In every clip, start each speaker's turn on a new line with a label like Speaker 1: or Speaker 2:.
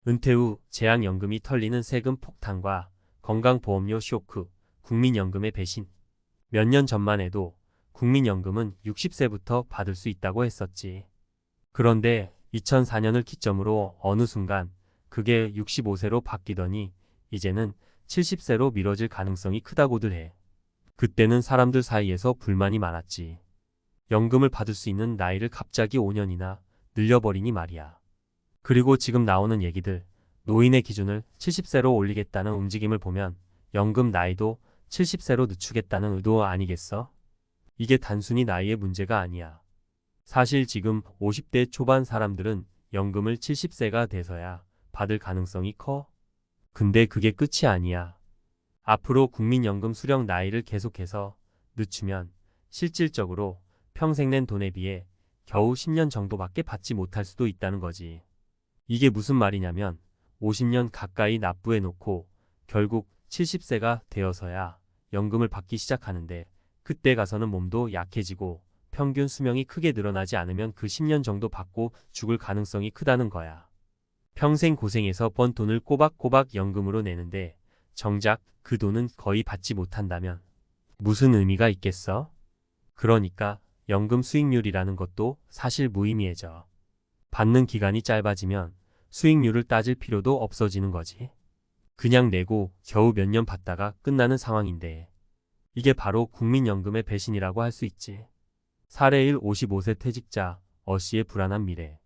Speaker 1: 은퇴 후 재앙연금이 털리는 세금 폭탄과 건강보험료 쇼크, 국민연금의 배신. 몇 년 전만 해도 국민연금은 60세부터 받을 수 있다고 했었지. 그런데 2004년을 기점으로 어느 순간 그게 65세로 바뀌더니 이제는 70세로 미뤄질 가능성이 크다고들 해. 그때는 사람들 사이에서 불만이 많았지. 연금을 받을 수 있는 나이를 갑자기 5년이나 늘려버리니 말이야. 그리고 지금 나오는 얘기들, 노인의 기준을 70세로 올리겠다는 움직임을 보면 연금 나이도 70세로 늦추겠다는 의도 아니겠어? 이게 단순히 나이의 문제가 아니야. 사실 지금 50대 초반 사람들은 연금을 70세가 돼서야 받을 가능성이 커. 근데 그게 끝이 아니야. 앞으로 국민연금 수령 나이를 계속해서 늦추면 실질적으로 평생 낸 돈에 비해 겨우 10년 정도밖에 받지 못할 수도 있다는 거지. 이게 무슨 말이냐면 50년 가까이 납부해 놓고 결국 70세가 되어서야 연금을 받기 시작하는데 그때 가서는 몸도 약해지고 평균 수명이 크게 늘어나지 않으면 그 10년 정도 받고 죽을 가능성이 크다는 거야. 평생 고생해서 번 돈을 꼬박꼬박 연금으로 내는데 정작 그 돈은 거의 받지 못한다면 무슨 의미가 있겠어? 그러니까 연금 수익률이라는 것도 사실 무의미해져. 받는 기간이 짧아지면 수익률을 따질 필요도 없어지는 거지. 그냥 내고 겨우 몇 년 받다가 끝나는 상황인데 이게 바로 국민연금의 배신이라고 할 수 있지. 사례 1. 55세 퇴직자 어씨의 불안한 미래.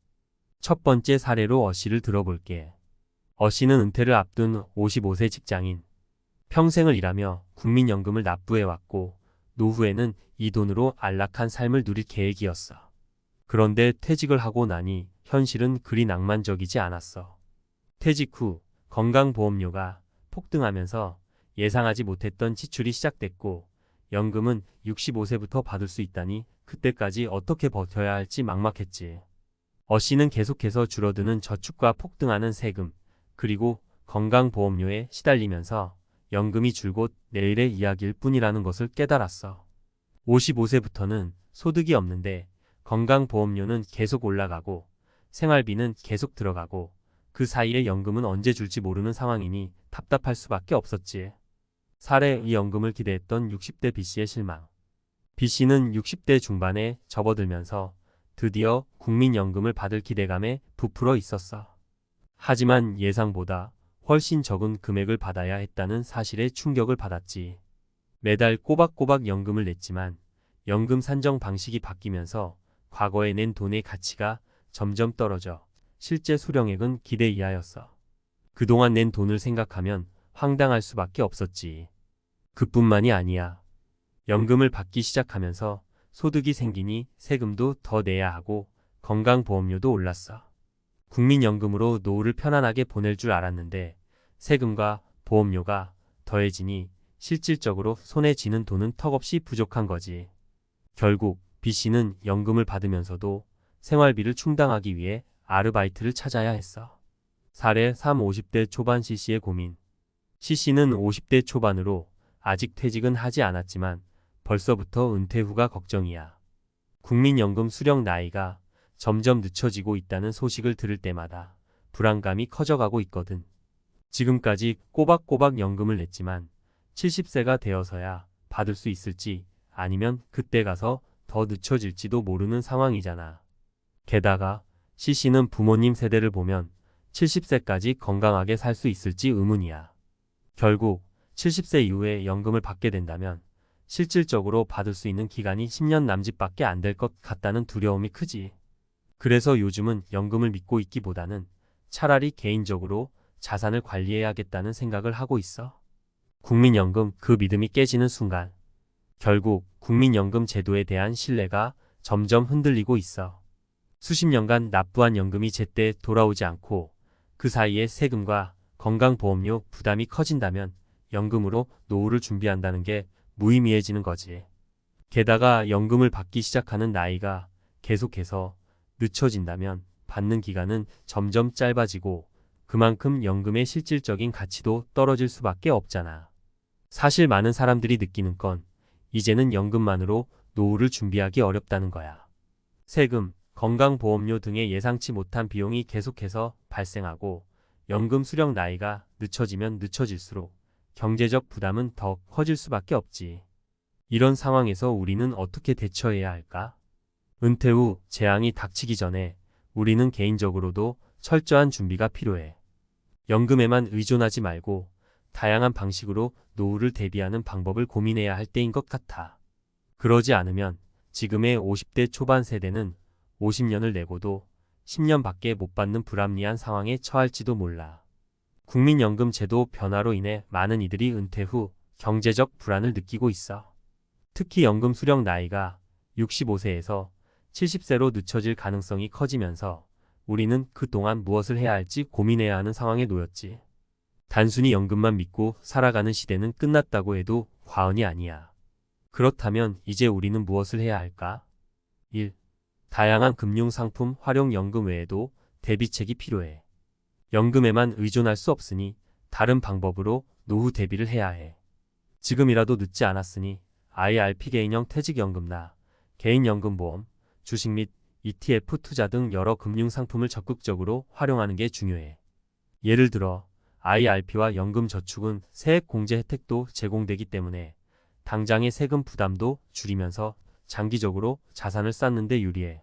Speaker 1: 첫 번째 사례로 어씨를 들어볼게. 어씨는 은퇴를 앞둔 55세 직장인. 평생을 일하며 국민연금을 납부해왔고 노후에는 이 돈으로 안락한 삶을 누릴 계획이었어. 그런데 퇴직을 하고 나니 현실은 그리 낭만적이지 않았어. 퇴직 후 건강보험료가 폭등하면서 예상하지 못했던 지출이 시작됐고 연금은 65세부터 받을 수 있다니 그때까지 어떻게 버텨야 할지 막막했지. 어씨는 계속해서 줄어드는 저축과 폭등하는 세금, 그리고 건강보험료에 시달리면서 연금이 줄곧 내일의 이야기일 뿐이라는 것을 깨달았어. 55세부터는 소득이 없는데 건강보험료는 계속 올라가고 생활비는 계속 들어가고 그 사이에 연금은 언제 줄지 모르는 상황이니 답답할 수밖에 없었지. 사례 2. 연금을 기대했던 60대 B씨의 실망. B씨는 60대 중반에 접어들면서 드디어 국민연금을 받을 기대감에 부풀어 있었어. 하지만 예상보다 훨씬 적은 금액을 받아야 했다는 사실에 충격을 받았지. 매달 꼬박꼬박 연금을 냈지만 연금 산정 방식이 바뀌면서 과거에 낸 돈의 가치가 점점 떨어져 실제 수령액은 기대 이하였어. 그동안 낸 돈을 생각하면 황당할 수밖에 없었지. 그뿐만이 아니야. 연금을 받기 시작하면서 소득이 생기니 세금도 더 내야 하고 건강보험료도 올랐어. 국민연금으로 노후를 편안하게 보낼 줄 알았는데 세금과 보험료가 더해지니 실질적으로 손에 쥐는 돈은 턱없이 부족한 거지. 결국 B씨는 연금을 받으면서도 생활비를 충당하기 위해 아르바이트를 찾아야 했어. 사례 3. 50대 초반 C씨의 고민. C씨는 50대 초반으로 아직 퇴직은 하지 않았지만 벌써부터 은퇴 후가 걱정이야. 국민연금 수령 나이가 점점 늦춰지고 있다는 소식을 들을 때마다 불안감이 커져가고 있거든. 지금까지 꼬박꼬박 연금을 냈지만 70세가 되어서야 받을 수 있을지 아니면 그때 가서 더 늦춰질지도 모르는 상황이잖아. 게다가 C씨는 부모님 세대를 보면 70세까지 건강하게 살 수 있을지 의문이야. 결국 70세 이후에 연금을 받게 된다면 실질적으로 받을 수 있는 기간이 10년 남짓밖에 안 될 것 같다는 두려움이 크지. 그래서 요즘은 연금을 믿고 있기보다는 차라리 개인적으로 자산을 관리해야겠다는 생각을 하고 있어. 국민연금 그 믿음이 깨지는 순간 결국 국민연금 제도에 대한 신뢰가 점점 흔들리고 있어. 수십 년간 납부한 연금이 제때 돌아오지 않고 그 사이에 세금과 건강보험료 부담이 커진다면 연금으로 노후를 준비한다는 게 무의미해지는 거지. 게다가 연금을 받기 시작하는 나이가 계속해서 늦춰진다면 받는 기간은 점점 짧아지고 그만큼 연금의 실질적인 가치도 떨어질 수밖에 없잖아. 사실 많은 사람들이 느끼는 건 이제는 연금만으로 노후를 준비하기 어렵다는 거야. 세금, 건강보험료 등의 예상치 못한 비용이 계속해서 발생하고 연금 수령 나이가 늦춰지면 늦춰질수록 경제적 부담은 더 커질 수밖에 없지. 이런 상황에서 우리는 어떻게 대처해야 할까? 은퇴 후 재앙이 닥치기 전에 우리는 개인적으로도 철저한 준비가 필요해. 연금에만 의존하지 말고 다양한 방식으로 노후를 대비하는 방법을 고민해야 할 때인 것 같아. 그러지 않으면 지금의 50대 초반 세대는 50년을 내고도 10년밖에 못 받는 불합리한 상황에 처할지도 몰라. 국민연금 제도 변화로 인해 많은 이들이 은퇴 후 경제적 불안을 느끼고 있어. 특히 연금 수령 나이가 65세에서 70세로 늦춰질 가능성이 커지면서 우리는 그동안 무엇을 해야 할지 고민해야 하는 상황에 놓였지. 단순히 연금만 믿고 살아가는 시대는 끝났다고 해도 과언이 아니야. 그렇다면 이제 우리는 무엇을 해야 할까? 1. 다양한 금융상품 활용. 연금 외에도 대비책이 필요해. 연금에만 의존할 수 없으니 다른 방법으로 노후 대비를 해야 해. 지금이라도 늦지 않았으니 IRP 개인형 퇴직연금이나 개인연금보험, 주식 및 ETF 투자 등 여러 금융상품을 적극적으로 활용하는 게 중요해. 예를 들어 IRP와 연금저축은 세액공제 혜택도 제공되기 때문에 당장의 세금 부담도 줄이면서 장기적으로 자산을 쌓는 데 유리해.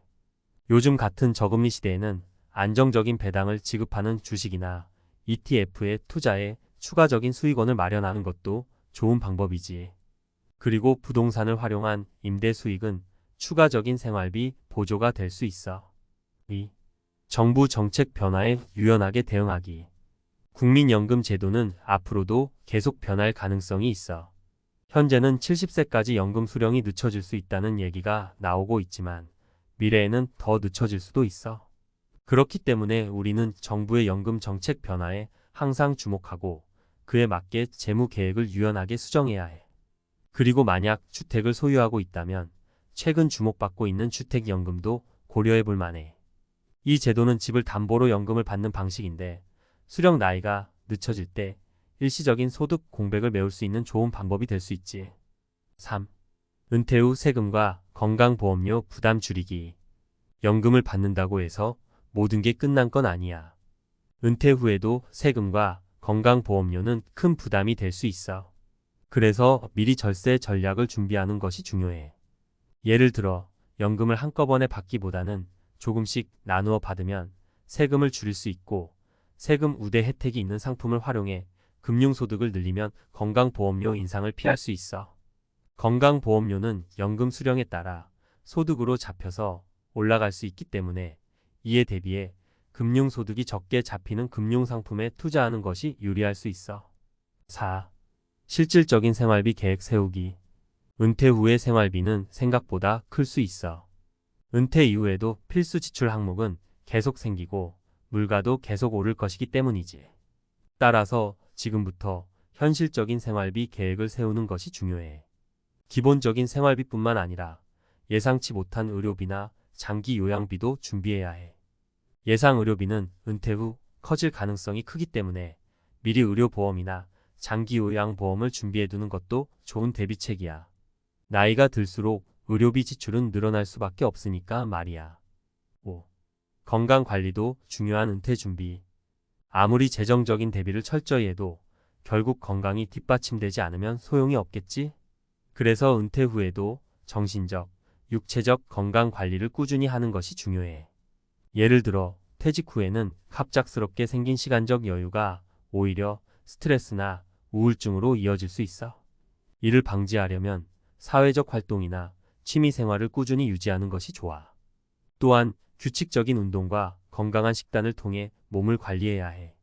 Speaker 1: 요즘 같은 저금리 시대에는 안정적인 배당을 지급하는 주식이나 ETF에 투자해 추가적인 수익원을 마련하는 것도 좋은 방법이지. 그리고 부동산을 활용한 임대 수익은 추가적인 생활비 보조가 될 수 있어. 2. 정부 정책 변화에 유연하게 대응하기. 국민연금 제도는 앞으로도 계속 변할 가능성이 있어. 현재는 70세까지 연금 수령이 늦춰질 수 있다는 얘기가 나오고 있지만 미래에는 더 늦춰질 수도 있어. 그렇기 때문에 우리는 정부의 연금 정책 변화에 항상 주목하고 그에 맞게 재무 계획을 유연하게 수정해야 해. 그리고 만약 주택을 소유하고 있다면 최근 주목받고 있는 주택연금도 고려해 볼 만해. 이 제도는 집을 담보로 연금을 받는 방식인데 수령 나이가 늦춰질 때 일시적인 소득 공백을 메울 수 있는 좋은 방법이 될 수 있지. 3. 은퇴 후 세금과 건강보험료 부담 줄이기. 연금을 받는다고 해서 모든 게 끝난 건 아니야. 은퇴 후에도 세금과 건강보험료는 큰 부담이 될 수 있어. 그래서 미리 절세 전략을 준비하는 것이 중요해. 예를 들어 연금을 한꺼번에 받기보다는 조금씩 나누어 받으면 세금을 줄일 수 있고 세금 우대 혜택이 있는 상품을 활용해 금융소득을 늘리면 건강보험료 인상을 피할 수 있어. 건강보험료는 연금 수령에 따라 소득으로 잡혀서 올라갈 수 있기 때문에 이에 대비해 금융소득이 적게 잡히는 금융상품에 투자하는 것이 유리할 수 있어. 4. 실질적인 생활비 계획 세우기. 은퇴 후의 생활비는 생각보다 클 수 있어. 은퇴 이후에도 필수 지출 항목은 계속 생기고 물가도 계속 오를 것이기 때문이지. 따라서 지금부터 현실적인 생활비 계획을 세우는 것이 중요해. 기본적인 생활비뿐만 아니라 예상치 못한 의료비나 장기 요양비도 준비해야 해. 예상 의료비는 은퇴 후 커질 가능성이 크기 때문에 미리 의료보험이나 장기 요양보험을 준비해두는 것도 좋은 대비책이야. 나이가 들수록 의료비 지출은 늘어날 수밖에 없으니까 말이야. 5. 건강관리도 중요한 은퇴 준비. 아무리 재정적인 대비를 철저히 해도 결국 건강이 뒷받침되지 않으면 소용이 없겠지? 그래서 은퇴 후에도 정신적, 육체적 건강 관리를 꾸준히 하는 것이 중요해. 예를 들어 퇴직 후에는 갑작스럽게 생긴 시간적 여유가 오히려 스트레스나 우울증으로 이어질 수 있어. 이를 방지하려면 사회적 활동이나 취미 생활을 꾸준히 유지하는 것이 좋아. 또한 규칙적인 운동과 건강한 식단을 통해 몸을 관리해야 해.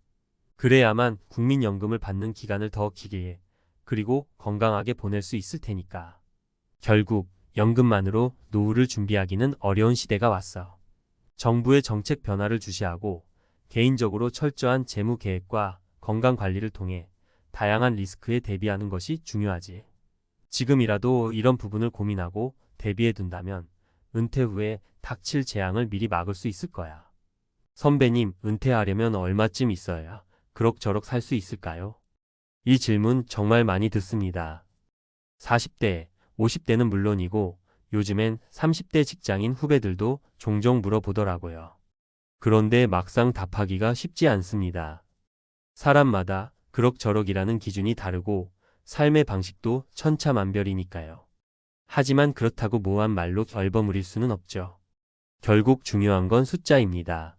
Speaker 1: 그래야만 국민연금을 받는 기간을 더 길게 그리고 건강하게 보낼 수 있을 테니까. 결국 연금만으로 노후를 준비하기는 어려운 시대가 왔어. 정부의 정책 변화를 주시하고 개인적으로 철저한 재무 계획과 건강 관리를 통해 다양한 리스크에 대비하는 것이 중요하지. 지금이라도 이런 부분을 고민하고 대비해 둔다면 은퇴 후에 닥칠 재앙을 미리 막을 수 있을 거야. 선배님, 은퇴하려면 얼마쯤 있어야 그럭저럭 살 수 있을까요? 이 질문 정말 많이 듣습니다. 40대, 50대는 물론이고 요즘엔 30대 직장인 후배들도 종종 물어보더라고요. 그런데 막상 답하기가 쉽지 않습니다. 사람마다 그럭저럭이라는 기준이 다르고 삶의 방식도 천차만별이니까요. 하지만 그렇다고 모호한 말로 얼버무릴 수는 없죠. 결국 중요한 건 숫자입니다.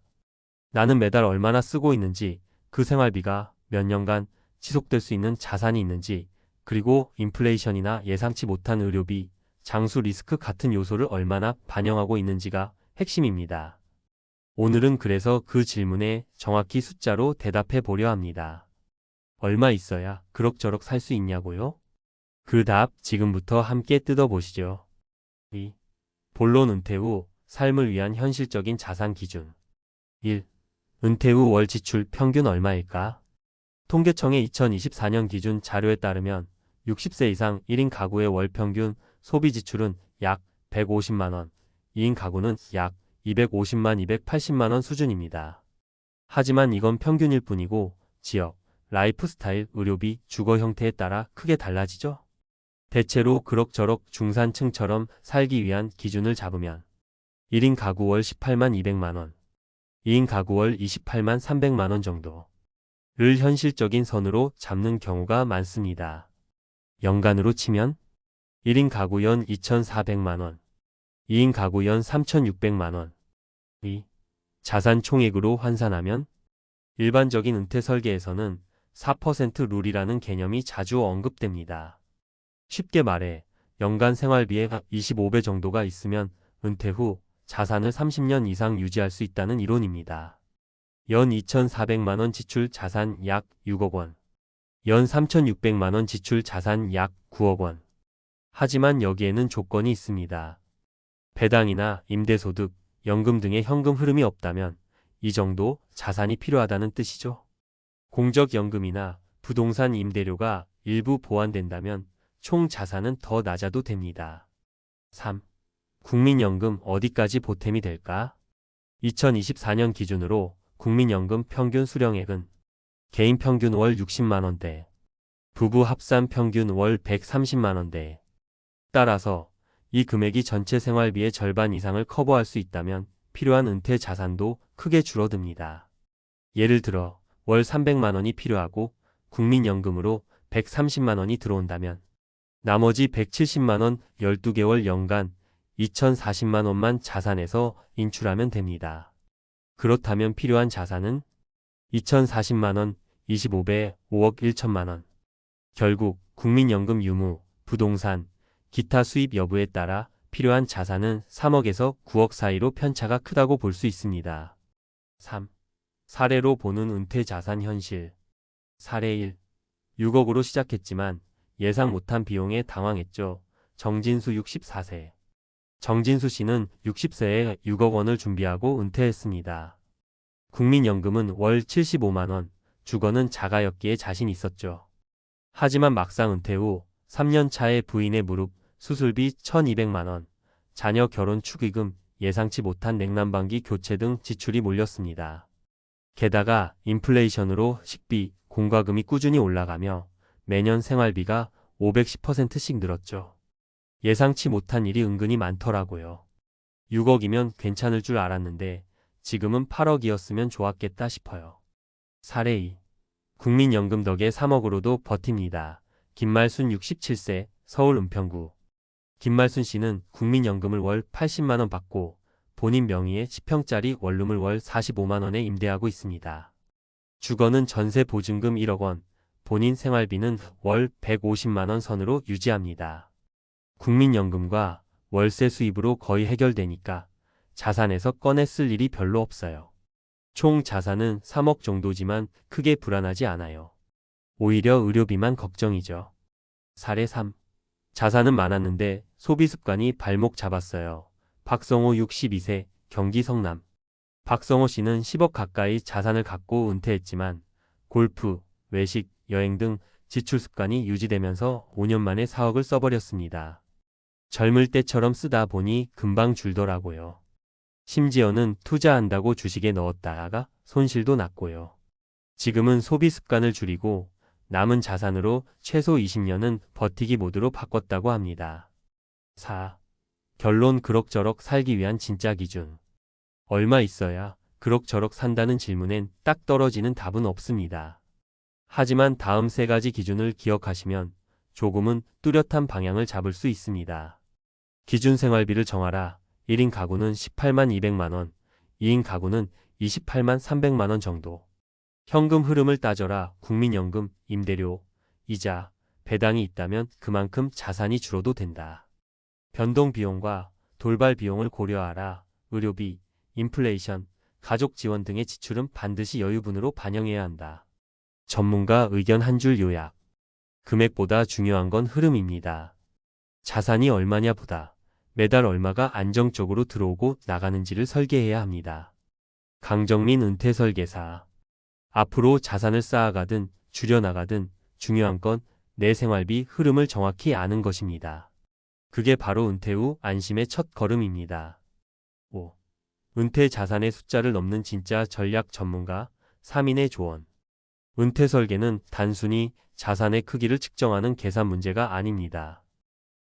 Speaker 1: 나는 매달 얼마나 쓰고 있는지, 그 생활비가 몇 년간 지속될 수 있는 자산이 있는지, 그리고 인플레이션이나 예상치 못한 의료비, 장수 리스크 같은 요소를 얼마나 반영하고 있는지가 핵심입니다. 오늘은 그래서 그 질문에 정확히 숫자로 대답해 보려 합니다. 얼마 있어야 그럭저럭 살 수 있냐고요? 그 답 지금부터 함께 뜯어보시죠. 2. 본론 은퇴 후 삶을 위한 현실적인 자산 기준. 1. 은퇴 후 월 지출 평균 얼마일까? 통계청의 2024년 기준 자료에 따르면 60세 이상 1인 가구의 월 평균 소비 지출은 약 150만원, 2인 가구는 약 250만 280만원 수준입니다. 하지만 이건 평균일 뿐이고 지역, 라이프 스타일, 의료비, 주거 형태에 따라 크게 달라지죠. 대체로 그럭저럭 중산층처럼 살기 위한 기준을 잡으면 1인 가구 월 18만 200만원, 2인 가구 월 28만 300만원 정도를 현실적인 선으로 잡는 경우가 많습니다. 연간으로 치면 1인 가구 연 2,400만원, 2인 가구 연 3,600만원. 이 자산 총액으로 환산하면 일반적인 은퇴 설계에서는 4% 룰이라는 개념이 자주 언급됩니다. 쉽게 말해 연간 생활비의 25배 정도가 있으면 은퇴 후 자산을 30년 이상 유지할 수 있다는 이론입니다. 연 2,400만원 지출 자산 약 6억 원, 연 3,600만원 지출 자산 약 9억 원. 하지만 여기에는 조건이 있습니다. 배당이나 임대소득, 연금 등의 현금 흐름이 없다면 이 정도 자산이 필요하다는 뜻이죠. 공적연금이나 부동산 임대료가 일부 보완된다면 총 자산은 더 낮아도 됩니다. 3. 국민연금 어디까지 보탬이 될까? 2024년 기준으로 국민연금 평균 수령액은 개인 평균 월 60만원대, 부부 합산 평균 월 130만원대. 따라서 이 금액이 전체 생활비의 절반 이상을 커버할 수 있다면 필요한 은퇴 자산도 크게 줄어듭니다. 예를 들어 월 300만원이 필요하고 국민연금으로 130만원이 들어온다면 나머지 170만원 12개월 연간 2,040만원만 자산에서 인출하면 됩니다. 그렇다면 필요한 자산은 2,040만원 25배 5억 1천만원. 결국 국민연금 유무, 부동산, 기타 수입 여부에 따라 필요한 자산은 3억에서 9억 사이로 편차가 크다고 볼 수 있습니다. 3. 사례로 보는 은퇴 자산 현실. 사례 1. 6억으로 시작했지만 예상 못한 비용에 당황했죠. 정진수 64세. 정진수 씨는 60세에 6억 원을 준비하고 은퇴했습니다. 국민연금은 월 75만원, 주거는 자가였기에 자신 있었죠. 하지만 막상 은퇴 후 3년 차에 부인의 무릎, 수술비 1,200만원, 자녀 결혼 축의금, 예상치 못한 냉난방기 교체 등 지출이 몰렸습니다. 게다가 인플레이션으로 식비, 공과금이 꾸준히 올라가며 매년 생활비가 510%씩 늘었죠. 예상치 못한 일이 은근히 많더라고요. 6억이면 괜찮을 줄 알았는데 지금은 8억이었으면 좋았겠다 싶어요. 사례 2. 국민연금 덕에 3억으로도 버팁니다. 김말순 67세, 서울 은평구. 김말순 씨는 국민연금을 월 80만원 받고 본인 명의의 10평짜리 원룸을 월 45만원에 임대하고 있습니다. 주거는 전세 보증금 1억 원, 본인 생활비는 월 150만원 선으로 유지합니다. 국민연금과 월세 수입으로 거의 해결되니까 자산에서 꺼내 쓸 일이 별로 없어요. 총 자산은 3억 정도지만 크게 불안하지 않아요. 오히려 의료비만 걱정이죠. 사례 3. 자산은 많았는데 소비 습관이 발목 잡았어요. 박성호 62세, 경기 성남. 박성호 씨는 10억 가까이 자산을 갖고 은퇴했지만 골프, 외식, 여행 등 지출 습관이 유지되면서 5년 만에 4억을 써버렸습니다. 젊을 때처럼 쓰다 보니 금방 줄더라고요. 심지어는 투자한다고 주식에 넣었다가 손실도 났고요. 지금은 소비 습관을 줄이고 남은 자산으로 최소 20년은 버티기 모드로 바꿨다고 합니다. 4. 결론 그럭저럭 살기 위한 진짜 기준. 얼마 있어야 그럭저럭 산다는 질문엔 딱 떨어지는 답은 없습니다. 하지만 다음 세 가지 기준을 기억하시면 조금은 뚜렷한 방향을 잡을 수 있습니다. 기준 생활비를 정하라. 1인 가구는 18만 200만 원, 2인 가구는 28만 300만 원 정도. 현금 흐름을 따져라. 국민연금, 임대료, 이자, 배당이 있다면 그만큼 자산이 줄어도 된다. 변동 비용과 돌발 비용을 고려하라. 의료비, 인플레이션, 가족 지원 등의 지출은 반드시 여유분으로 반영해야 한다. 전문가 의견 한 줄 요약. 금액보다 중요한 건 흐름입니다. 자산이 얼마냐 보다 매달 얼마가 안정적으로 들어오고 나가는지를 설계해야 합니다. 강정민 은퇴 설계사. 앞으로 자산을 쌓아가든 줄여나가든 중요한 건 내 생활비 흐름을 정확히 아는 것입니다. 그게 바로 은퇴 후 안심의 첫 걸음입니다. 5. 은퇴 자산의 숫자를 넘는 진짜 전략 전문가 3인의 조언. 은퇴 설계는 단순히 자산의 크기를 측정하는 계산 문제가 아닙니다.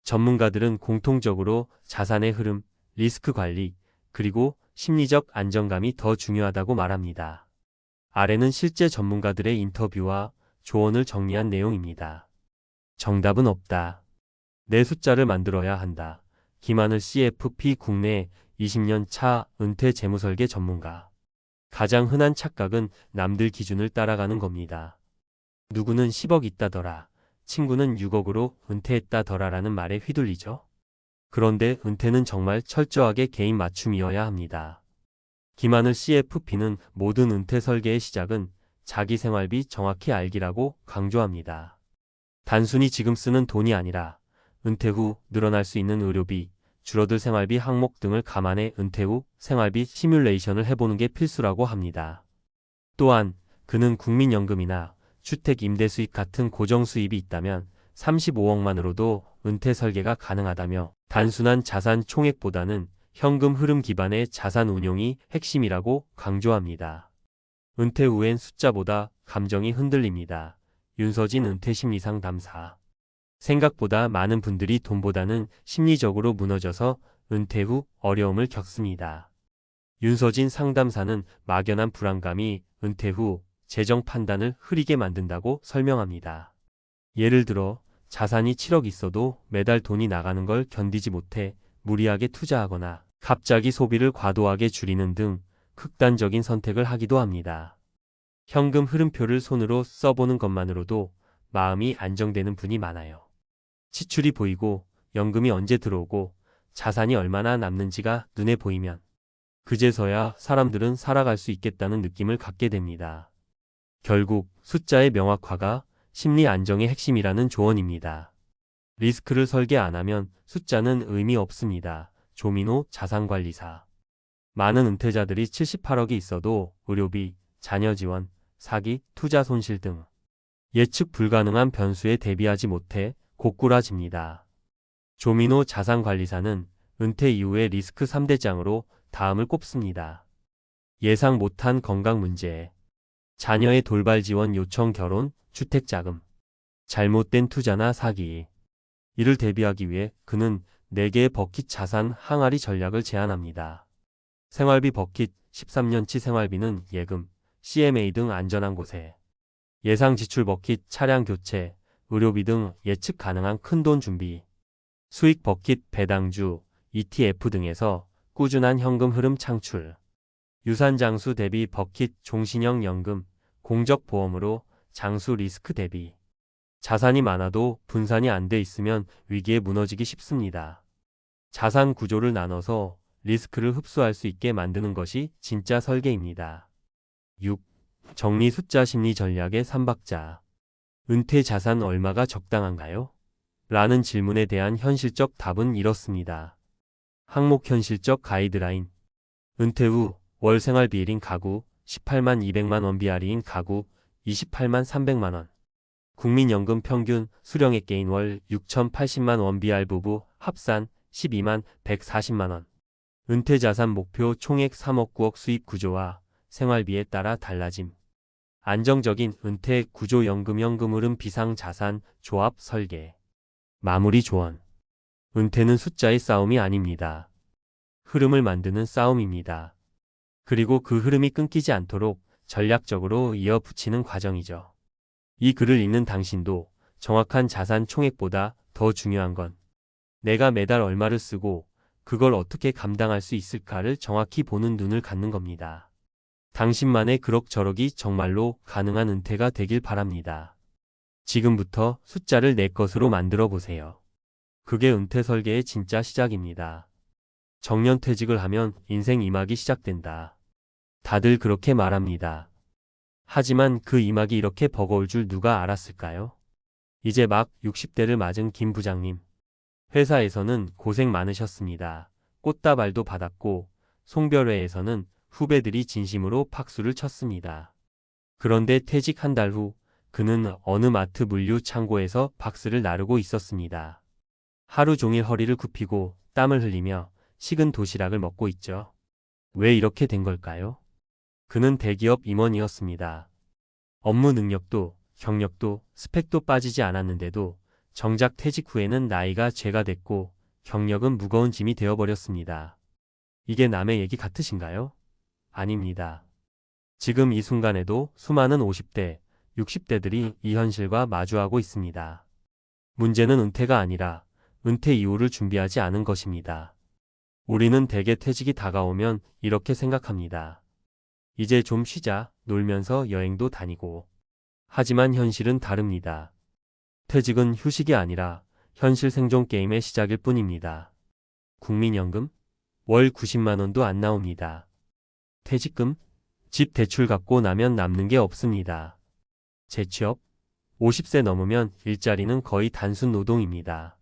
Speaker 1: 전문가들은 공통적으로 자산의 흐름, 리스크 관리, 그리고 심리적 안정감이 더 중요하다고 말합니다. 아래는 실제 전문가들의 인터뷰와 조언을 정리한 내용입니다. 정답은 없다. 내 숫자를 만들어야 한다. 김하늘 CFP 국내 20년 차 은퇴 재무설계 전문가. 가장 흔한 착각은 남들 기준을 따라가는 겁니다. 누구는 10억 있다더라. 친구는 6억으로 은퇴했다더라라는 말에 휘둘리죠. 그런데 은퇴는 정말 철저하게 개인 맞춤이어야 합니다. 김하늘 CFP는 모든 은퇴 설계의 시작은 자기 생활비 정확히 알기라고 강조합니다. 단순히 지금 쓰는 돈이 아니라 은퇴 후 늘어날 수 있는 의료비, 줄어들 생활비 항목 등을 감안해 은퇴 후 생활비 시뮬레이션을 해보는 게 필수라고 합니다. 또한 그는 국민연금이나 주택 임대 수익 같은 고정 수입이 있다면 35억만으로도 은퇴 설계가 가능하다며 단순한 자산 총액보다는 현금 흐름 기반의 자산 운용이 핵심이라고 강조합니다. 은퇴 후엔 숫자보다 감정이 흔들립니다. 윤서진 은퇴 심리상 담사. 생각보다 많은 분들이 돈보다는 심리적으로 무너져서 은퇴 후 어려움을 겪습니다. 윤서진 상담사는 막연한 불안감이 은퇴 후 재정 판단을 흐리게 만든다고 설명합니다. 예를 들어 자산이 7억 있어도 매달 돈이 나가는 걸 견디지 못해 무리하게 투자하거나 갑자기 소비를 과도하게 줄이는 등 극단적인 선택을 하기도 합니다. 현금 흐름표를 손으로 써보는 것만으로도 마음이 안정되는 분이 많아요. 지출이 보이고 연금이 언제 들어오고 자산이 얼마나 남는지가 눈에 보이면 그제서야 사람들은 살아갈 수 있겠다는 느낌을 갖게 됩니다. 결국 숫자의 명확화가 심리 안정의 핵심이라는 조언입니다. 리스크를 설계 안 하면 숫자는 의미 없습니다. 조민호 자산관리사. 많은 은퇴자들이 78억이 있어도 의료비, 자녀 지원, 사기, 투자 손실 등 예측 불가능한 변수에 대비하지 못해 고꾸라집니다. 조민호 자산관리사는 은퇴 이후의 리스크 3대장으로 다음을 꼽습니다. 예상 못한 건강 문제, 자녀의 돌발 지원 요청 결혼, 주택자금, 잘못된 투자나 사기. 이를 대비하기 위해 그는 4개의 버킷 자산 항아리 전략을 제안합니다. 생활비 버킷, 13년치 생활비는 예금, CMA 등 안전한 곳에. 예상 지출 버킷, 차량 교체, 의료비 등 예측 가능한 큰돈 준비. 수익 버킷, 배당주, ETF 등에서 꾸준한 현금 흐름 창출. 유산 장수 대비 버킷, 종신형 연금, 공적 보험으로 장수 리스크 대비. 자산이 많아도 분산이 안 돼 있으면 위기에 무너지기 쉽습니다. 자산 구조를 나눠서 리스크를 흡수할 수 있게 만드는 것이 진짜 설계입니다. 6. 정리 숫자 심리 전략의 3박자. 은퇴 자산 얼마가 적당한가요? 라는 질문에 대한 현실적 답은 이렇습니다. 항목 현실적 가이드라인. 은퇴 후 월 생활비 1인 가구 18만 200만 원 비아리인 가구 28만 300만 원. 국민연금 평균 수령액 개인 월 6,080만 원 비알 부부 합산 12만 140만 원. 은퇴 자산 목표 총액 3억 9억 수입 구조와 생활비에 따라 달라짐. 안정적인 은퇴 구조 연금 흐름 비상 자산 조합 설계. 마무리 조언. 은퇴는 숫자의 싸움이 아닙니다. 흐름을 만드는 싸움입니다. 그리고 그 흐름이 끊기지 않도록 전략적으로 이어붙이는 과정이죠. 이 글을 읽는 당신도 정확한 자산 총액보다 더 중요한 건 내가 매달 얼마를 쓰고 그걸 어떻게 감당할 수 있을까를 정확히 보는 눈을 갖는 겁니다. 당신만의 그럭저럭이 정말로 가능한 은퇴가 되길 바랍니다. 지금부터 숫자를 내 것으로 만들어 보세요. 그게 은퇴 설계의 진짜 시작입니다. 정년퇴직을 하면 인생 2막이 시작된다. 다들 그렇게 말합니다. 하지만 그 2막이 이렇게 버거울 줄 누가 알았을까요? 이제 막 60대를 맞은 김 부장님. 회사에서는 고생 많으셨습니다. 꽃다발도 받았고 송별회에서는 후배들이 진심으로 박수를 쳤습니다. 그런데 퇴직 한 달 후 그는 어느 마트 물류 창고에서 박스를 나르고 있었습니다. 하루 종일 허리를 굽히고 땀을 흘리며 식은 도시락을 먹고 있죠. 왜 이렇게 된 걸까요? 그는 대기업 임원이었습니다. 업무 능력도 경력도 스펙도 빠지지 않았는데도 정작 퇴직 후에는 나이가 죄가 됐고 경력은 무거운 짐이 되어버렸습니다. 이게 남의 얘기 같으신가요? 아닙니다. 지금 이 순간에도 수많은 50대, 60대들이 이 현실과 마주하고 있습니다. 문제는 은퇴가 아니라 은퇴 이후를 준비하지 않은 것입니다. 우리는 대개 퇴직이 다가오면 이렇게 생각합니다. 이제 좀 쉬자, 놀면서 여행도 다니고. 하지만 현실은 다릅니다. 퇴직은 휴식이 아니라 현실 생존 게임의 시작일 뿐입니다. 국민연금? 월 90만 원도 안 나옵니다. 퇴직금? 집 대출 갚고 나면 남는 게 없습니다. 재취업? 50세 넘으면 일자리는 거의 단순 노동입니다.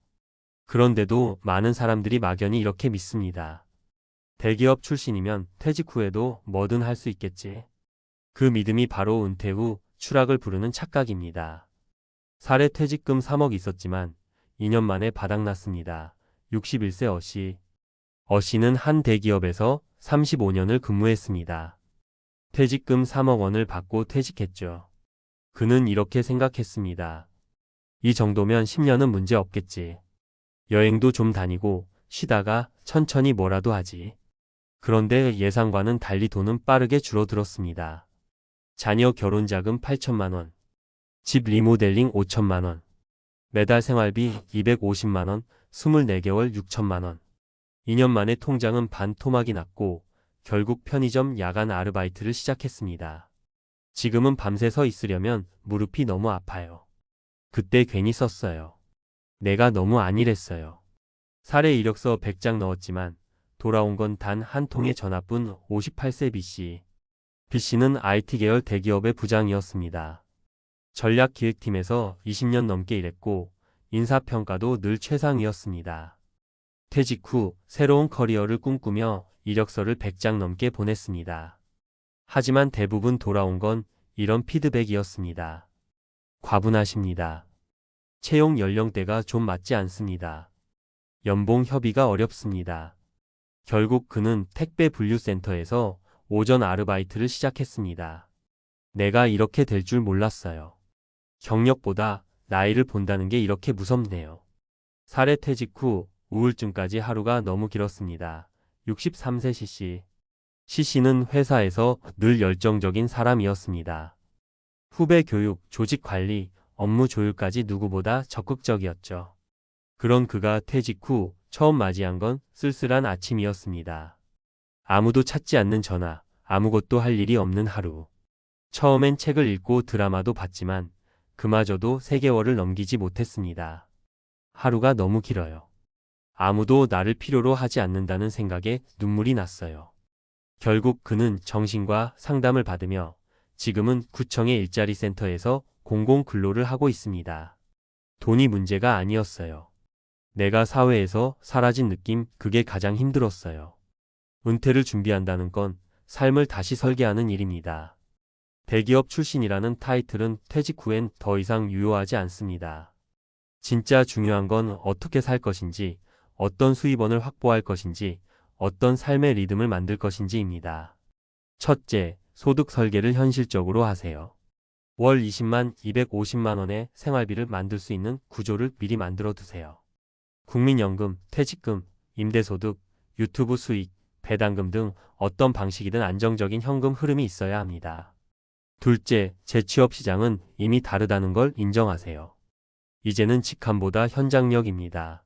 Speaker 1: 그런데도 많은 사람들이 막연히 이렇게 믿습니다. 대기업 출신이면 퇴직 후에도 뭐든 할 수 있겠지. 그 믿음이 바로 은퇴 후 추락을 부르는 착각입니다. 사례 퇴직금 3억 있었지만 2년 만에 바닥났습니다. 61세 어씨. 어씨는 한 대기업에서 35년을 근무했습니다. 퇴직금 3억 원을 받고 퇴직했죠. 그는 이렇게 생각했습니다. 이 정도면 10년은 문제 없겠지. 여행도 좀 다니고 쉬다가 천천히 뭐라도 하지. 그런데 예상과는 달리 돈은 빠르게 줄어들었습니다. 자녀 결혼자금 8천만 원, 집 리모델링 5천만 원, 매달 생활비 250만 원, 24개월 6천만 원. 2년 만에 통장은 반토막이 났고 결국 편의점 야간 아르바이트를 시작했습니다. 지금은 밤새 서 있으려면 무릎이 너무 아파요. 그때 괜히 썼어요. 내가 너무 안일했어요. 사례 이력서 100장 넣었지만 돌아온 건 단 한 통의 전화뿐. 58세 B씨. B씨는 IT 계열 대기업의 부장이었습니다. 전략기획팀에서 20년 넘게 일했고 인사평가도 늘 최상이었습니다. 퇴직 후 새로운 커리어를 꿈꾸며 이력서를 100장 넘게 보냈습니다. 하지만 대부분 돌아온 건 이런 피드백이었습니다. 과분하십니다. 채용 연령대가 좀 맞지 않습니다. 연봉 협의가 어렵습니다. 결국 그는 택배 분류센터에서 오전 아르바이트를 시작했습니다. 내가 이렇게 될 줄 몰랐어요. 경력보다 나이를 본다는 게 이렇게 무섭네요. 사례 퇴직 후 우울증까지. 하루가 너무 길었습니다. 63세 C씨. C씨는 회사에서 늘 열정적인 사람이었습니다. 후배 교육, 조직 관리, 업무 조율까지 누구보다 적극적이었죠. 그런 그가 퇴직 후 처음 맞이한 건 쓸쓸한 아침이었습니다. 아무도 찾지 않는 전화, 아무것도 할 일이 없는 하루. 처음엔 책을 읽고 드라마도 봤지만 그마저도 3개월을 넘기지 못했습니다. 하루가 너무 길어요. 아무도 나를 필요로 하지 않는다는 생각에 눈물이 났어요. 결국 그는 정신과 상담을 받으며 지금은 구청의 일자리 센터에서 공공 근로를 하고 있습니다. 돈이 문제가 아니었어요. 내가 사회에서 사라진 느낌, 그게 가장 힘들었어요. 은퇴를 준비한다는 건 삶을 다시 설계하는 일입니다. 대기업 출신이라는 타이틀은 퇴직 후엔 더 이상 유효하지 않습니다. 진짜 중요한 건 어떻게 살 것인지, 어떤 수입원을 확보할 것인지, 어떤 삶의 리듬을 만들 것인지입니다. 첫째, 소득 설계를 현실적으로 하세요. 월 20만, 250만 원의 생활비를 만들 수 있는 구조를 미리 만들어 두세요. 국민연금, 퇴직금, 임대소득, 유튜브 수익, 배당금 등 어떤 방식이든 안정적인 현금 흐름이 있어야 합니다. 둘째, 재취업 시장은 이미 다르다는 걸 인정하세요. 이제는 직함보다 현장력입니다.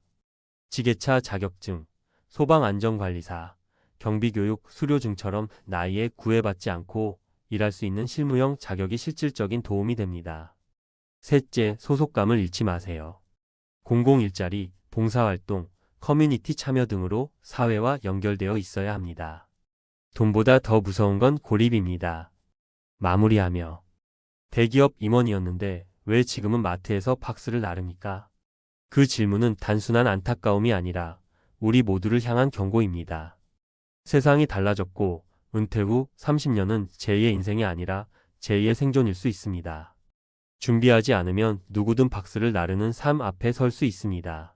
Speaker 1: 지게차 자격증, 소방안전관리사, 경비교육 수료증처럼 나이에 구애받지 않고 일할 수 있는 실무형 자격이 실질적인 도움이 됩니다. 셋째, 소속감을 잃지 마세요. 공공일자리, 봉사활동, 커뮤니티 참여 등으로 사회와 연결되어 있어야 합니다. 돈보다 더 무서운 건 고립입니다. 마무리하며 대기업 임원이었는데 왜 지금은 마트에서 박스를 나릅니까? 그 질문은 단순한 안타까움이 아니라 우리 모두를 향한 경고입니다. 세상이 달라졌고 은퇴 후 30년은 제2의 인생이 아니라 제2의 생존일 수 있습니다. 준비하지 않으면 누구든 박스를 나르는 삶 앞에 설 수 있습니다.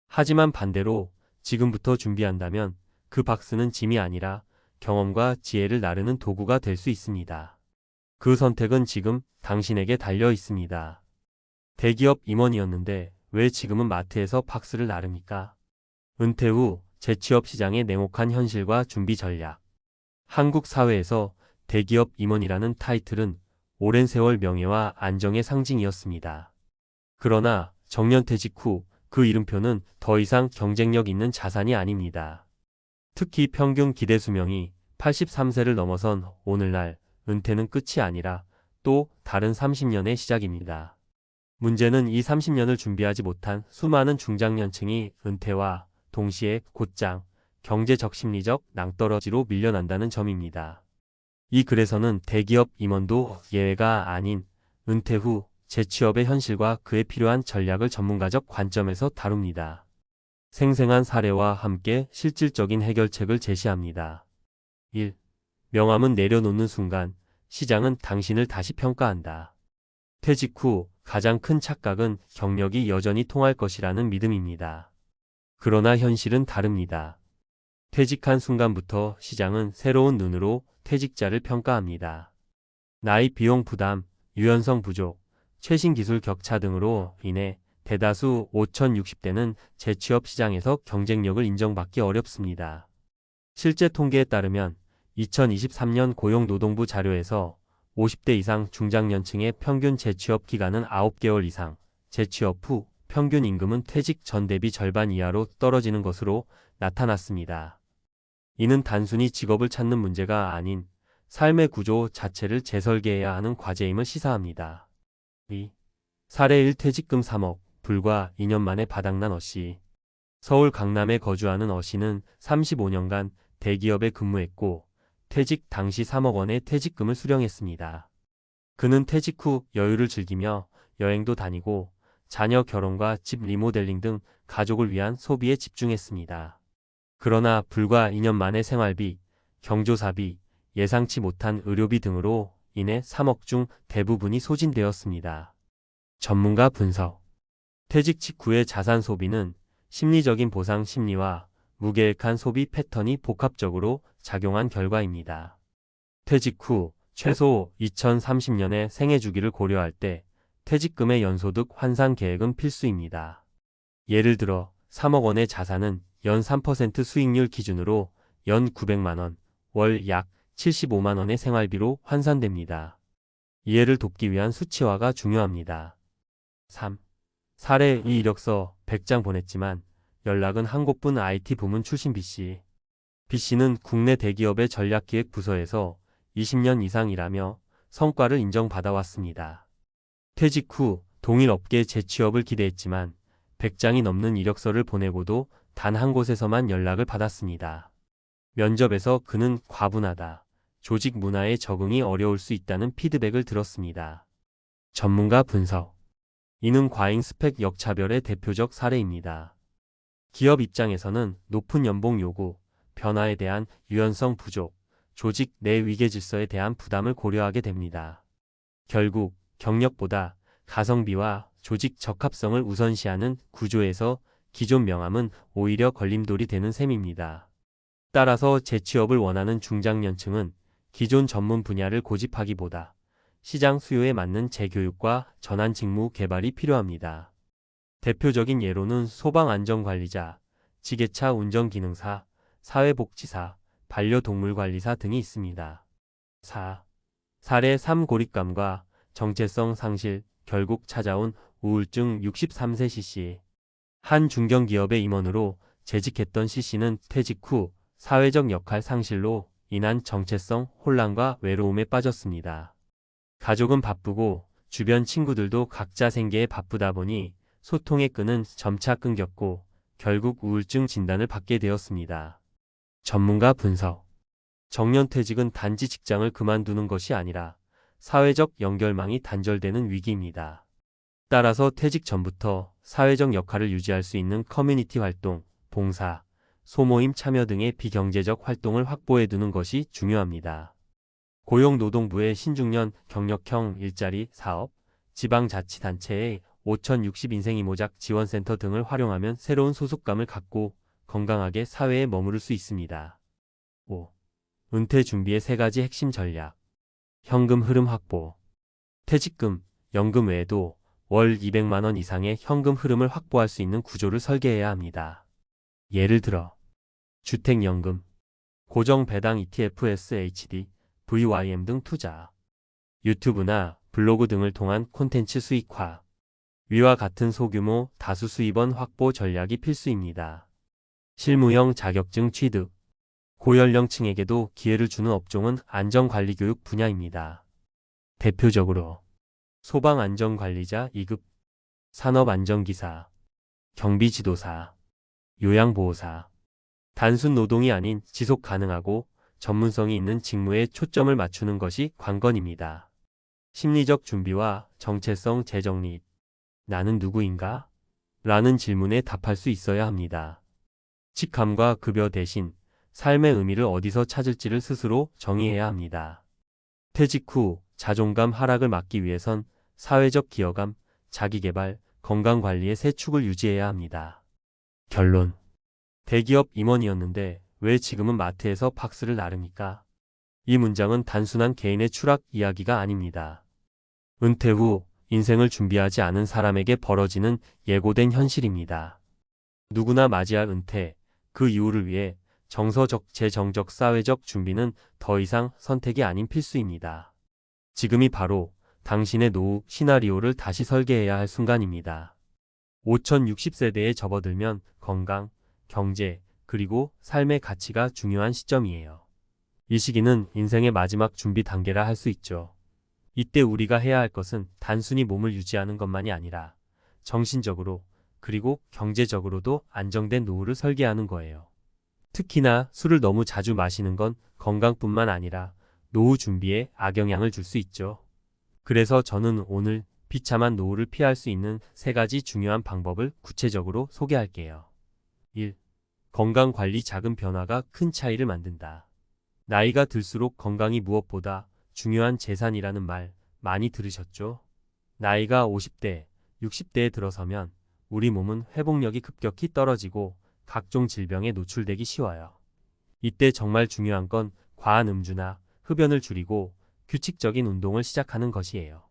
Speaker 1: 하지만 반대로 지금부터 준비한다면 그 박스는 짐이 아니라 경험과 지혜를 나르는 도구가 될 수 있습니다. 그 선택은 지금 당신에게 달려 있습니다. 대기업 임원이었는데 왜 지금은 마트에서 박스를 나릅니까? 은퇴 후 재취업 시장의 냉혹한 현실과 준비 전략. 한국 사회에서 대기업 임원이라는 타이틀은 오랜 세월 명예와 안정의 상징이었습니다. 그러나 정년퇴직 후 그 이름표는 더 이상 경쟁력 있는 자산이 아닙니다. 특히 평균 기대 수명이 83세를 넘어선 오늘날 은퇴는 끝이 아니라 또 다른 30년의 시작입니다. 문제는 이 30년을 준비하지 못한 수많은 중장년층이 은퇴와 동시에 곧장 경제적 심리적 낭떠러지로 밀려난다는 점입니다. 이 글에서는 대기업 임원도 예외가 아닌 은퇴 후 재취업의 현실과 그에 필요한 전략을 전문가적 관점에서 다룹니다. 생생한 사례와 함께 실질적인 해결책을 제시합니다. 1. 명함은 내려놓는 순간 시장은 당신을 다시 평가한다. 퇴직 후 가장 큰 착각은 경력이 여전히 통할 것이라는 믿음입니다. 그러나 현실은 다릅니다. 퇴직한 순간부터 시장은 새로운 눈으로 퇴직자를 평가합니다. 나이, 비용 부담, 유연성 부족, 최신 기술 격차 등으로 인해 대다수 5060대는 재취업 시장에서 경쟁력을 인정받기 어렵습니다. 실제 통계에 따르면 2023년 고용노동부 자료에서 50대 이상 중장년층의 평균 재취업 기간은 9개월 이상, 재취업 후 평균 임금은 퇴직 전 대비 절반 이하로 떨어지는 것으로 나타났습니다. 이는 단순히 직업을 찾는 문제가 아닌 삶의 구조 자체를 재설계해야 하는 과제임을 시사합니다. 2. 사례 1. 퇴직금 3억, 불과 2년 만에 바닥난 어씨. 서울 강남에 거주하는 어씨는 35년간 대기업에 근무했고 퇴직 당시 3억 원의 퇴직금을 수령했습니다. 그는 퇴직 후 여유를 즐기며 여행도 다니고 자녀 결혼과 집 리모델링 등 가족을 위한 소비에 집중했습니다. 그러나 불과 2년 만에 생활비, 경조사비, 예상치 못한 의료비 등으로 인해 3억 중 대부분이 소진되었습니다. 전문가 분석. 퇴직 직후의 자산 소비는 심리적인 보상 심리와 무계획한 소비 패턴이 복합적으로 작용한 결과입니다. 퇴직 후 최소 2030년의 생애 주기를 고려할 때 퇴직금의 연소득 환산 계획은 필수입니다. 예를 들어 3억 원의 자산은 연 3% 수익률 기준으로 연 900만 원, 월 약 75만 원의 생활비로 환산됩니다. 이해를 돕기 위한 수치화가 중요합니다. 3. 사례 2. 이력서 100장 보냈지만 연락은 한 곳뿐. IT 부문 출신 B씨. B씨는 국내 대기업의 전략기획 부서에서 20년 이상 일하며 성과를 인정받아왔습니다. 퇴직 후 동일 업계 재취업을 기대했지만 100장이 넘는 이력서를 보내고도 단 한 곳에서만 연락을 받았습니다. 면접에서 그는 과분하다, 조직 문화에 적응이 어려울 수 있다는 피드백을 들었습니다. 전문가 분석. 이는 과잉 스펙 역차별의 대표적 사례입니다. 기업 입장에서는 높은 연봉 요구, 변화에 대한 유연성 부족, 조직 내 위계 질서에 대한 부담을 고려하게 됩니다. 결국 경력보다 가성비와 조직 적합성을 우선시하는 구조에서 기존 명함은 오히려 걸림돌이 되는 셈입니다. 따라서 재취업을 원하는 중장년층은 기존 전문 분야를 고집하기보다 시장 수요에 맞는 재교육과 전환 직무 개발이 필요합니다. 대표적인 예로는 소방안전관리자, 지게차 운전기능사, 사회복지사, 반려동물관리사 등이 있습니다. 4. 사례 3. 고립감과 정체성 상실, 결국 찾아온 우울증. 63세 C씨. 한 중견기업의 임원으로 재직했던 C씨는 퇴직 후 사회적 역할 상실로 인한 정체성 혼란과 외로움에 빠졌습니다. 가족은 바쁘고 주변 친구들도 각자 생계에 바쁘다 보니 소통의 끈은 점차 끊겼고 결국 우울증 진단을 받게 되었습니다. 전문가 분석. 정년퇴직은 단지 직장을 그만두는 것이 아니라 사회적 연결망이 단절되는 위기입니다. 따라서 퇴직 전부터 사회적 역할을 유지할 수 있는 커뮤니티 활동, 봉사, 소모임 참여 등의 비경제적 활동을 확보해 두는 것이 중요합니다. 고용노동부의 신중년 경력형 일자리 사업, 지방자치단체의 5060 인생이모작 지원센터 등을 활용하면 새로운 소속감을 갖고 건강하게 사회에 머무를 수 있습니다. 5. 은퇴 준비의 3가지 핵심 전략. 현금 흐름 확보. 퇴직금, 연금 외에도 월 200만 원 이상의 현금 흐름을 확보할 수 있는 구조를 설계해야 합니다. 예를 들어 주택연금, 고정배당 ETF, SHD, VYM 등 투자, 유튜브나 블로그 등을 통한 콘텐츠 수익화, 위와 같은 소규모 다수 수입원 확보 전략이 필수입니다. 실무형 자격증 취득. 고연령층에게도 기회를 주는 업종은 안전관리교육 분야입니다. 대표적으로 소방안전관리자 2급, 산업안전기사, 경비지도사, 요양보호사. 단순 노동이 아닌 지속 가능하고 전문성이 있는 직무에 초점을 맞추는 것이 관건입니다. 심리적 준비와 정체성 재정립. 나는 누구인가? 라는 질문에 답할 수 있어야 합니다. 직함과 급여 대신 삶의 의미를 어디서 찾을지를 스스로 정의해야 합니다. 퇴직 후 자존감 하락을 막기 위해선 사회적 기여감, 자기개발, 건강관리의 3축을 유지해야 합니다. 결론. 대기업 임원이었는데 왜 지금은 마트에서 박스를 나릅니까? 이 문장은 단순한 개인의 추락 이야기가 아닙니다. 은퇴 후 인생을 준비하지 않은 사람에게 벌어지는 예고된 현실입니다. 누구나 맞이할 은퇴, 그 이후를 위해 정서적, 재정적, 사회적 준비는 더 이상 선택이 아닌 필수입니다. 지금이 바로 당신의 노후 시나리오를 다시 설계해야 할 순간입니다. 5060세대에 접어들면 건강, 경제, 그리고 삶의 가치가 중요한 시점이에요. 이 시기는 인생의 마지막 준비 단계라 할 수 있죠. 이때 우리가 해야 할 것은 단순히 몸을 유지하는 것만이 아니라 정신적으로 그리고 경제적으로도 안정된 노후를 설계하는 거예요. 특히나 술을 너무 자주 마시는 건 건강뿐만 아니라 노후 준비에 악영향을 줄 수 있죠. 그래서 저는 오늘 비참한 노후를 피할 수 있는 3가지 중요한 방법을 구체적으로 소개할게요. 1. 건강관리. 작은 변화가 큰 차이를 만든다. 나이가 들수록 건강이 무엇보다 중요한 재산이라는 말 많이 들으셨죠? 나이가 50대, 60대에 들어서면 우리 몸은 회복력이 급격히 떨어지고 각종 질병에 노출되기 쉬워요. 이때 정말 중요한 건 과한 음주나 흡연을 줄이고 규칙적인 운동을 시작하는 것이에요.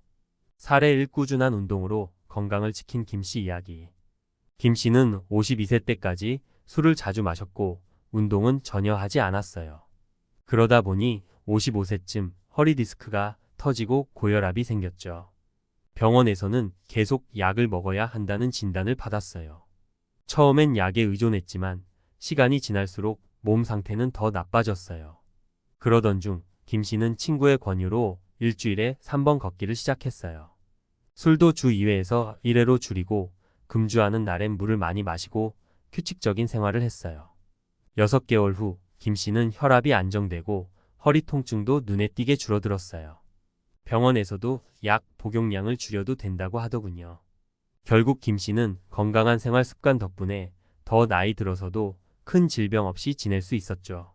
Speaker 1: 사례 1. 꾸준한 운동으로 건강을 지킨 김씨 이야기. 김씨는 52세 때까지 술을 자주 마셨고 운동은 전혀 하지 않았어요. 그러다 보니 55세쯤 허리 디스크가 터지고 고혈압이 생겼죠. 병원에서는 계속 약을 먹어야 한다는 진단을 받았어요. 처음엔 약에 의존했지만 시간이 지날수록 몸 상태는 더 나빠졌어요. 그러던 중 김씨는 친구의 권유로 일주일에 3번 걷기를 시작했어요. 술도 주 2회에서 1회로 줄이고 금주하는 날엔 물을 많이 마시고 규칙적인 생활을 했어요. 6개월 후 김씨는 혈압이 안정되고 허리 통증도 눈에 띄게 줄어들었어요. 병원에서도 약 복용량을 줄여도 된다고 하더군요. 결국 김씨는 건강한 생활 습관 덕분에 더 나이 들어서도 큰 질병 없이 지낼 수 있었죠.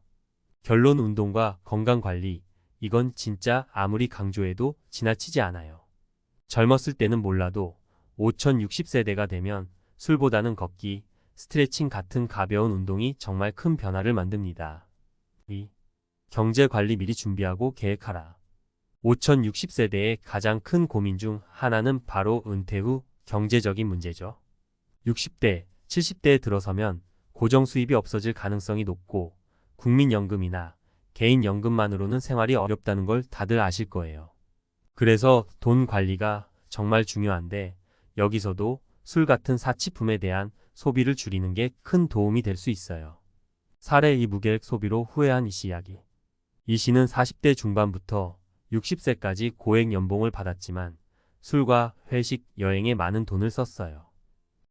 Speaker 1: 결론. 운동과 건강관리, 이건 진짜 아무리 강조해도 지나치지 않아요. 젊었을 때는 몰라도 5060세대가 되면 술보다는 걷기, 스트레칭 같은 가벼운 운동이 정말 큰 변화를 만듭니다. 2. 경제관리. 미리 준비하고 계획하라. 5060세대의 가장 큰 고민 중 하나는 바로 은퇴 후 경제적인 문제죠. 60대, 70대에 들어서면 고정수입이 없어질 가능성이 높고 국민연금이나 개인연금만으로는 생활이 어렵다는 걸 다들 아실 거예요. 그래서 돈 관리가 정말 중요한데 여기서도 술 같은 사치품에 대한 소비를 줄이는 게 큰 도움이 될 수 있어요. 사례 2 무계획 소비로 후회한 이씨 이야기. 이 씨는 40대 중반부터 60세까지 고액 연봉을 받았지만 술과 회식, 여행에 많은 돈을 썼어요.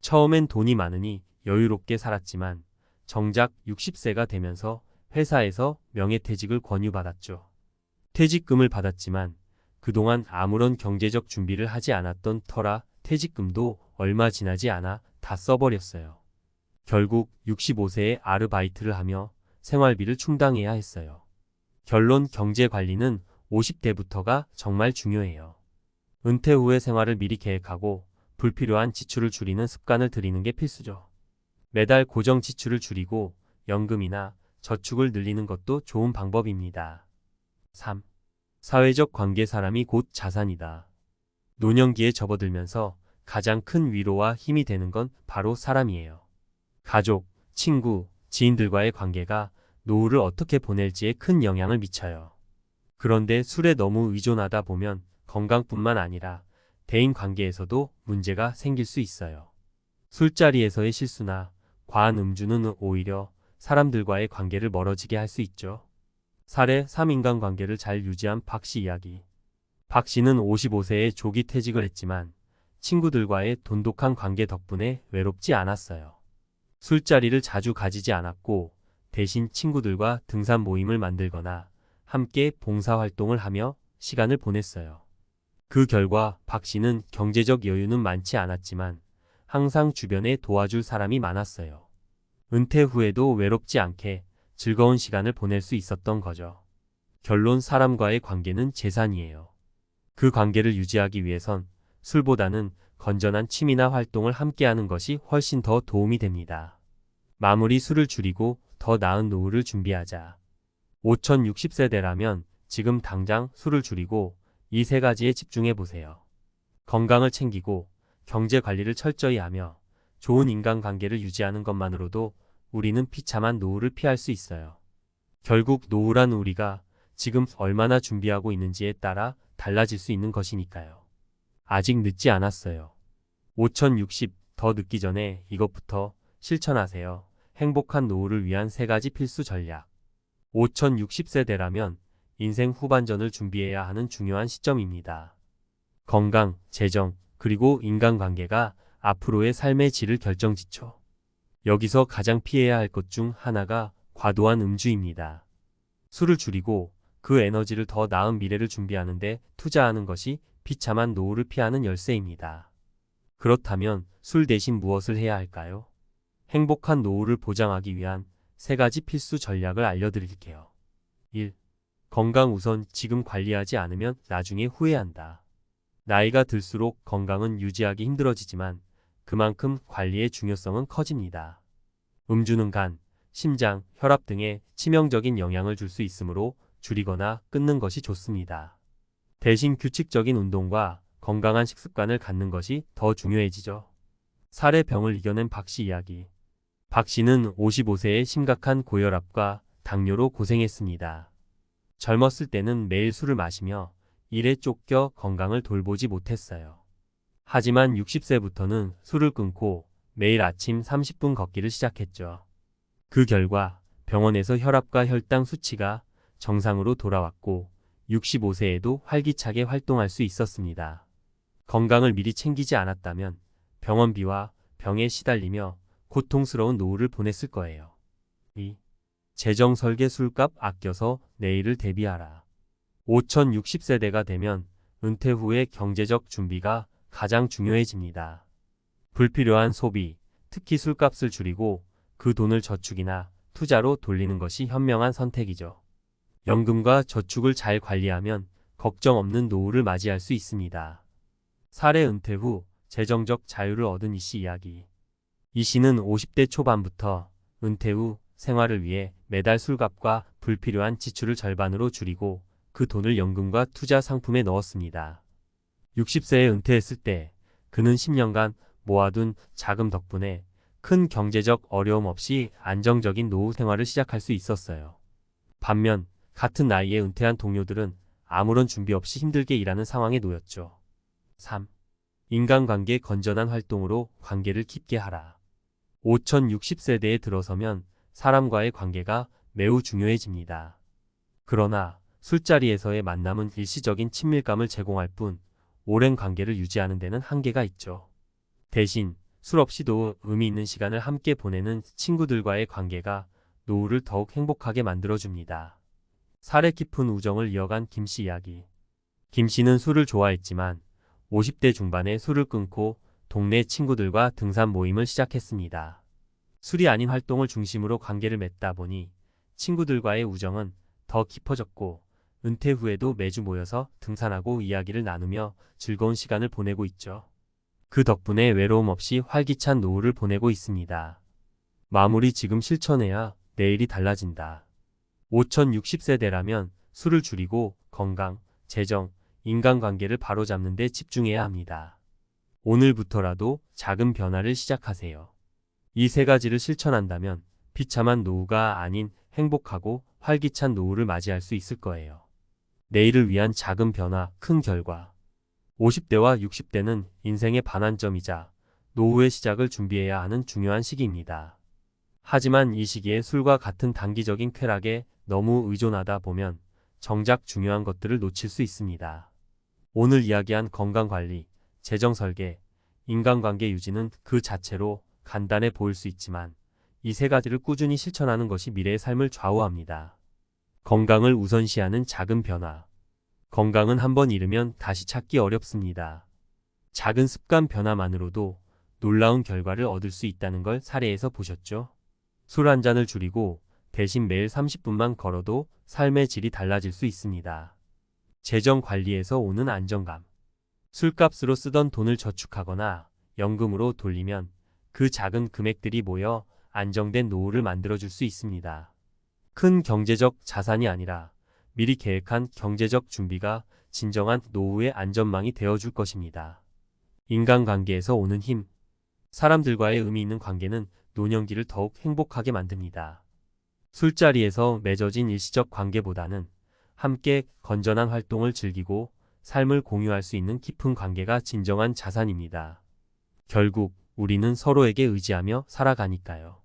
Speaker 1: 처음엔 돈이 많으니 여유롭게 살았지만 정작 60세가 되면서 회사에서 명예퇴직을 권유받았죠. 퇴직금을 받았지만 그동안 아무런 경제적 준비를 하지 않았던 터라 퇴직금도 얼마 지나지 않아 다 써버렸어요. 결국 65세에 아르바이트를 하며 생활비를 충당해야 했어요. 결론 경제 관리는 50대부터가 정말 중요해요. 은퇴 후의 생활을 미리 계획하고 불필요한 지출을 줄이는 습관을 들이는 게 필수죠. 매달 고정 지출을 줄이고 연금이나 저축을 늘리는 것도 좋은 방법입니다. 3. 사회적 관계 사람이 곧 자산이다. 노년기에 접어들면서 가장 큰 위로와 힘이 되는 건 바로 사람이에요. 가족, 친구, 지인들과의 관계가 노후를 어떻게 보낼지에 큰 영향을 미쳐요. 그런데 술에 너무 의존하다 보면 건강뿐만 아니라 대인 관계에서도 문제가 생길 수 있어요. 술자리에서의 실수나 과한 음주는 오히려 사람들과의 관계를 멀어지게 할 수 있죠. 사례 3 인간관계를 잘 유지한 박 씨 이야기. 박 씨는 55세에 조기 퇴직을 했지만 친구들과의 돈독한 관계 덕분에 외롭지 않았어요. 술자리를 자주 가지지 않았고 대신 친구들과 등산 모임을 만들거나 함께 봉사활동을 하며 시간을 보냈어요. 그 결과 박 씨는 경제적 여유는 많지 않았지만 항상 주변에 도와줄 사람이 많았어요. 은퇴 후에도 외롭지 않게 즐거운 시간을 보낼 수 있었던 거죠. 결론 사람과의 관계는 재산이에요. 그 관계를 유지하기 위해선 술보다는 건전한 취미나 활동을 함께하는 것이 훨씬 더 도움이 됩니다. 마무리 술을 줄이고 더 나은 노후를 준비하자. 5060세대라면 지금 당장 술을 줄이고 이 세 가지에 집중해 보세요. 건강을 챙기고 경제 관리를 철저히 하며 좋은 인간관계를 유지하는 것만으로도 우리는 비참한 노후를 피할 수 있어요. 결국 노후란 우리가 지금 얼마나 준비하고 있는지에 따라 달라질 수 있는 것이니까요. 아직 늦지 않았어요. 5060 더 늦기 전에 이것부터 실천하세요. 행복한 노후를 위한 3가지 필수 전략. 5060세대라면 인생 후반전을 준비해야 하는 중요한 시점입니다. 건강, 재정, 그리고 인간관계가 앞으로의 삶의 질을 결정짓죠. 여기서 가장 피해야 할 것 중 하나가 과도한 음주입니다. 술을 줄이고 그 에너지를 더 나은 미래를 준비하는데 투자하는 것이 비참한 노후를 피하는 열쇠입니다. 그렇다면 술 대신 무엇을 해야 할까요? 행복한 노후를 보장하기 위한 3가지 필수 전략을 알려드릴게요. 1. 건강 우선. 지금 관리하지 않으면 나중에 후회한다. 나이가 들수록 건강은 유지하기 힘들어지지만 그만큼 관리의 중요성은 커집니다. 음주는 간, 심장, 혈압 등에 치명적인 영향을 줄 수 있으므로 줄이거나 끊는 것이 좋습니다. 대신 규칙적인 운동과 건강한 식습관을 갖는 것이 더 중요해지죠. 사례 병을 이겨낸 박 씨 이야기. 박 씨는 55세에 심각한 고혈압과 당뇨로 고생했습니다. 젊었을 때는 매일 술을 마시며 일에 쫓겨 건강을 돌보지 못했어요. 하지만 60세부터는 술을 끊고 매일 아침 30분 걷기를 시작했죠. 그 결과 병원에서 혈압과 혈당 수치가 정상으로 돌아왔고 65세에도 활기차게 활동할 수 있었습니다. 건강을 미리 챙기지 않았다면 병원비와 병에 시달리며 고통스러운 노후를 보냈을 거예요. 2. 재정 설계. 술값 아껴서 내일을 대비하라. 5060세대가 되면 은퇴 후의 경제적 준비가 가장 중요해집니다. 불필요한 소비, 특히 술값을 줄이고 그 돈을 저축이나 투자로 돌리는 것이 현명한 선택이죠. 연금과 저축을 잘 관리하면 걱정 없는 노후를 맞이할 수 있습니다. 사례 은퇴 후 재정적 자유를 얻은 이 씨 이야기. 이 씨는 50대 초반부터 은퇴 후 생활을 위해 매달 술값과 불필요한 지출을 절반으로 줄이고 그 돈을 연금과 투자 상품에 넣었습니다. 60세에 은퇴했을 때 그는 10년간 모아둔 자금 덕분에 큰 경제적 어려움 없이 안정적인 노후 생활을 시작할 수 있었어요. 반면 같은 나이에 은퇴한 동료들은 아무런 준비 없이 힘들게 일하는 상황에 놓였죠. 3. 인간관계 건전한 활동으로 관계를 깊게 하라. 5060세대에 들어서면 사람과의 관계가 매우 중요해집니다. 그러나 술자리에서의 만남은 일시적인 친밀감을 제공할 뿐 오랜 관계를 유지하는 데는 한계가 있죠. 대신 술 없이도 의미 있는 시간을 함께 보내는 친구들과의 관계가 노후를 더욱 행복하게 만들어줍니다. 살에 깊은 우정을 이어간 김씨 이야기. 김씨는 술을 좋아했지만 50대 중반에 술을 끊고 동네 친구들과 등산 모임을 시작했습니다. 술이 아닌 활동을 중심으로 관계를 맺다 보니 친구들과의 우정은 더 깊어졌고 은퇴 후에도 매주 모여서 등산하고 이야기를 나누며 즐거운 시간을 보내고 있죠. 그 덕분에 외로움 없이 활기찬 노후를 보내고 있습니다. 마무리 지금 실천해야 내일이 달라진다. 5060세대라면 술을 줄이고 건강, 재정, 인간관계를 바로잡는 데 집중해야 합니다. 오늘부터라도 작은 변화를 시작하세요. 이 세 가지를 실천한다면 비참한 노후가 아닌 행복하고 활기찬 노후를 맞이할 수 있을 거예요. 내일을 위한 작은 변화, 큰 결과. 50대와 60대는 인생의 반환점이자 노후의 시작을 준비해야 하는 중요한 시기입니다. 하지만 이 시기에 술과 같은 단기적인 쾌락에 너무 의존하다 보면 정작 중요한 것들을 놓칠 수 있습니다. 오늘 이야기한 건강관리, 재정설계, 인간관계 유지는 그 자체로 간단해 보일 수 있지만 이 세 가지를 꾸준히 실천하는 것이 미래의 삶을 좌우합니다. 건강을 우선시하는 작은 변화. 건강은 한번 잃으면 다시 찾기 어렵습니다. 작은 습관 변화만으로도 놀라운 결과를 얻을 수 있다는 걸 사례에서 보셨죠? 술 한 잔을 줄이고 대신 매일 30분만 걸어도 삶의 질이 달라질 수 있습니다. 재정 관리에서 오는 안정감. 술값으로 쓰던 돈을 저축하거나 연금으로 돌리면 그 작은 금액들이 모여 안정된 노후를 만들어줄 수 있습니다. 큰 경제적 자산이 아니라 미리 계획한 경제적 준비가 진정한 노후의 안전망이 되어줄 것입니다. 인간관계에서 오는 힘. 사람들과의 의미 있는 관계는 노년기를 더욱 행복하게 만듭니다. 술자리에서 맺어진 일시적 관계보다는 함께 건전한 활동을 즐기고 삶을 공유할 수 있는 깊은 관계가 진정한 자산입니다. 결국 우리는 서로에게 의지하며 살아가니까요.